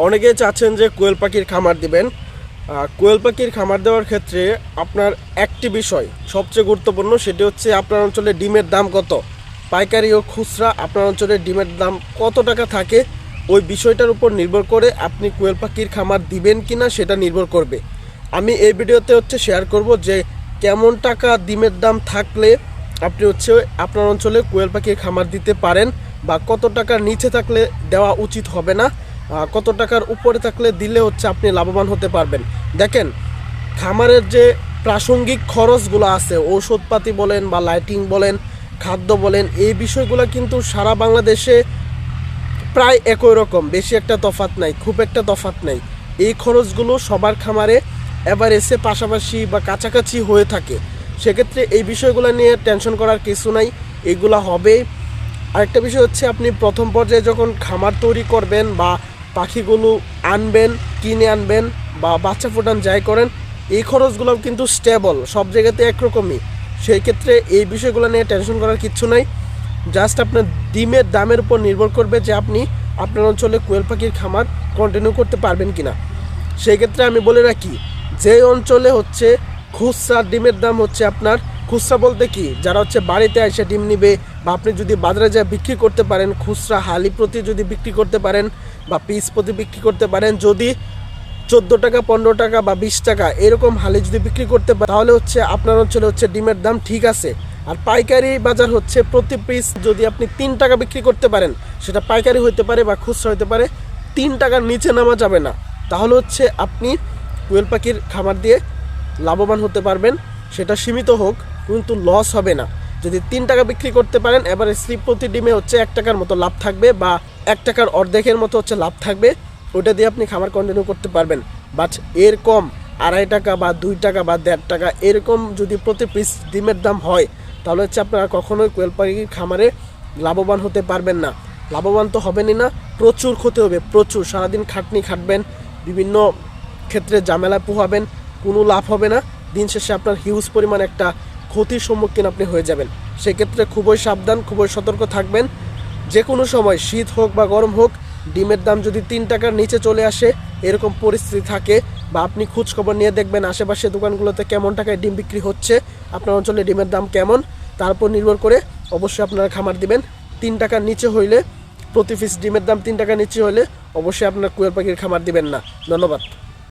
অনেকেই চাচ্ছেন যে কোয়েল পাখির খামার দিবেন। কোয়েল পাখির খামার দেওয়ার ক্ষেত্রে আপনার একটি বিষয় সবচেয়ে গুরুত্বপূর্ণ, সেটি হচ্ছে আপনার অঞ্চলে ডিমের দাম কত, পাইকারি ও খুচরা আপনার অঞ্চলে ডিমের দাম কত টাকা থাকে, ওই বিষয়টার উপর নির্ভর করে আপনি কোয়েল পাখির খামার দিবেন কিনা সেটা নির্ভর করবে। আমি এই ভিডিওতে শেয়ার করব যে কেমন টাকা ডিমের দাম থাকলে আপনি আপনার অঞ্চলে কোয়েল পাখির খামার দিতে পারেন, বা কত টাকার নিচে থাকলে দেওয়া উচিত হবে না, কত টাকার উপরে থাকলে দিলে আপনি লাভবান হতে পারবেন। দেখেন, খামারের যে প্রাসঙ্গিক খরচগুলো আছে, ঔষধপাতি বলেন বা লাইটিং বলেন, খাদ্য বলেন, এই বিষয়গুলো কিন্তু সারা বাংলাদেশে প্রায় একই রকম, বেশি একটা তফাৎ নাই, খুব একটা তফাৎ নাই। এই খরচগুলো সবার খামারে এভারেজে পাশাপাশি বা কাছাকাছি হয়ে থাকে। সেক্ষেত্রে এই বিষয়গুলো নিয়ে টেনশন করার কিছু নাই, এগুলো হবে। আরেকটা বিষয় আপনি প্রথম পর্যায়ে যখন খামার তৈরি করবেন বা পাখিগুলো আনবেন, কিনে আনবেন বা বাচ্চা ফোটান যাই করেন, এই খরচগুলো কিন্তু স্টেবল, সব জায়গাতে একরকমই। সেই ক্ষেত্রে এই বিষয়গুলো নিয়ে টেনশন করার কিচ্ছু নাই। জাস্ট আপনার ডিমের দামের উপর নির্ভর করবে যে আপনি আপনার অঞ্চলে কোয়েল পাখির খামার কন্টিনিউ করতে পারবেন কিনা। সেই ক্ষেত্রে আমি বলে রাখি, যে অঞ্চলে খুচরা ডিমের দাম আপনার, খুচরা বলতে কি, যারা বাড়িতে এসে ডিম নিবে, বা আপনি যদি বাজারে যা বিক্রি করতে পারেন, খুচরা হালি প্রতি যদি বিক্রি করতে পারেন বা পিস প্রতি বিক্রি করতে পারেন, যদি 14 টাকা 15 টাকা বা 20 টাকা এরকম হালি যদি বিক্রি করতে পারেন, তাহলে আপনার অঞ্চলে ডিমের দাম ঠিক আছে। আর পাইকারি বাজার প্রতি পিস যদি আপনি 3 টাকা বিক্রি করতে পারেন, সেটা পাইকারি হতে পারে বা খুচরা হতে পারে, 3 টাকার নিচে নামা যাবে না। তাহলে আপনি কোয়েল পাখির খামার দিয়ে লাভবান হতে পারবেন। সেটা সীমিত হোক, কিন্তু লস হবে না। যদি 3 টাকা বিক্রি করতে পারেন, এবারে স্লিপ প্রতি ডিমে 1 টাকার মতো লাভ থাকবে, বা 1 টাকার অর্ধেকের মতো লাভ থাকবে, ওইটা দিয়ে আপনি খামার কন্টিনিউ করতে পারবেন। বাট এর কম 2.5 টাকা বা 2 টাকা বা 1.5 টাকা এরকম যদি প্রতি পিস ডিমের দাম হয়, তাহলে আপনারা কখনোই কোয়েল পাখির খামারে লাভবান হতে পারবেন না। লাভবান তো হবেনই না, প্রচুর ক্ষতি হবে, প্রচুর। সারাদিন খাটনি খাটবেন, বিভিন্ন ক্ষেত্রে ঝামেলায় পোহাবেন, কোনো লাভ হবে না। দিন শেষে আপনার হিউজ পরিমাণ একটা ক্ষতির সম্মুখীন আপনি হয়ে যাবেন। সেক্ষেত্রে খুবই সাবধান, খুবই সতর্ক থাকবেন। যে কোনো সময়, শীত হোক বা গরম হোক, ডিমের দাম যদি 3 টাকার নিচে চলে আসে, এরকম পরিস্থিতি থাকে, বা আপনি খোঁজখবর নিয়ে দেখবেন আশেপাশে দোকানগুলোতে কেমন টাকায় ডিম বিক্রি হচ্ছে, আপনার অঞ্চলে ডিমের দাম কেমন, তারপর নির্ভর করে অবশ্যই আপনারা খামার দিবেন। 3 টাকার নিচে হইলে, প্রতি পিস ডিমের দাম 3 টাকার নিচে হলে অবশ্যই আপনার কোয়েল পাখির খামার দিবেন না। ধন্যবাদ।